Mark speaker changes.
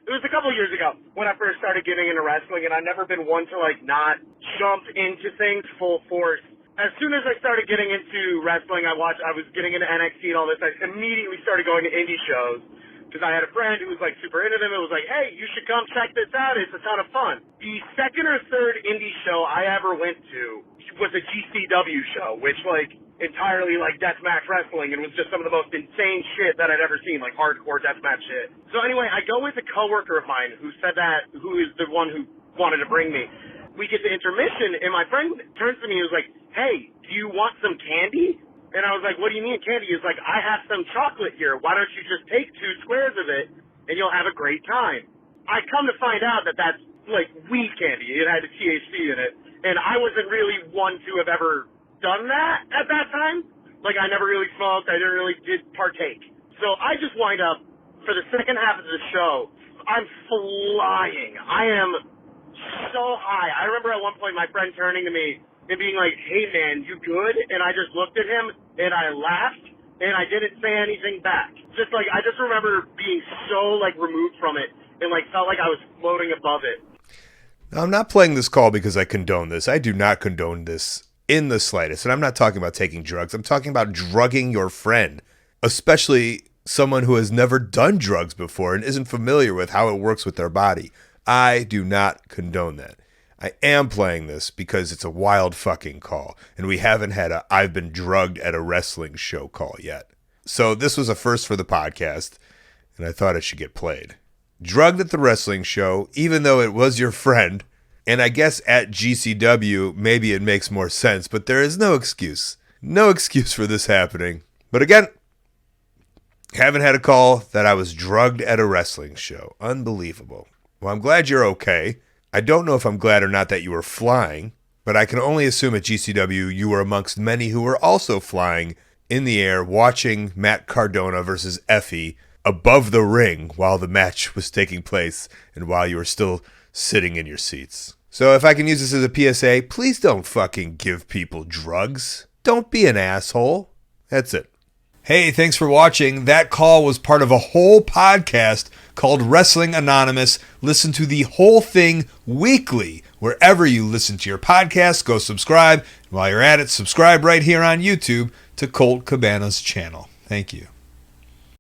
Speaker 1: It was a couple of years ago when I first started getting into wrestling, and I've never been one to, like, not jump into things full force. As soon as I started getting into wrestling, I was getting into NXT and all this, I immediately started going to indie shows. Because I had a friend who was, like, super into them. It was like, hey, you should come check this out. It's a ton of fun. The second or third indie show I ever went to was a GCW show, which, like, entirely, like, deathmatch wrestling, and was just some of the most insane shit that I'd ever seen, like, hardcore deathmatch shit. So anyway, I go with a coworker of mine who is the one who wanted to bring me. We get to intermission, and my friend turns to me and was like, hey, do you want some candy? And I was like, what do you mean candy? He's like, I have some chocolate here. Why don't you just take 2 squares of it, and you'll have a great time. I come to find out that that's, like, weed candy. It had a THC in it. And I wasn't really one to have ever done that at that time. Like, I never really smoked. I never really did partake. So I just wind up, for the second half of the show, I'm flying. I am so high. I remember at one point my friend turning to me and being like, hey, man, you good? And I just looked at him, and I laughed, and I didn't say anything back. Just, like, I just remember being so, like, removed from it and, like, felt like I was floating above it.
Speaker 2: Now, I'm not playing this call because I condone this. I do not condone this in the slightest. And I'm not talking about taking drugs. I'm talking about drugging your friend, especially someone who has never done drugs before and isn't familiar with how it works with their body. I do not condone that. I am playing this because it's a wild fucking call, and we haven't had a I've been drugged at a wrestling show call yet. So this was a first for the podcast, and I thought it should get played. Drugged at the wrestling show, even though it was your friend, and I guess at GCW, maybe it makes more sense, but there is no excuse. No excuse for this happening. But again, haven't had a call that I was drugged at a wrestling show. Unbelievable. Well, I'm glad you're okay. I don't know if I'm glad or not that you were flying, but I can only assume at GCW you were amongst many who were also flying in the air watching Matt Cardona versus Effie above the ring while the match was taking place and while you were still sitting in your seats. So if I can use this as a PSA, please don't fucking give people drugs. Don't be an asshole. That's it. Hey, thanks for watching. That call was part of a whole podcast called Wrestling Anonymous. Listen to the whole thing weekly. Wherever you listen to your podcast, go subscribe. And while you're at it, subscribe right here on YouTube to Colt Cabana's channel. Thank you.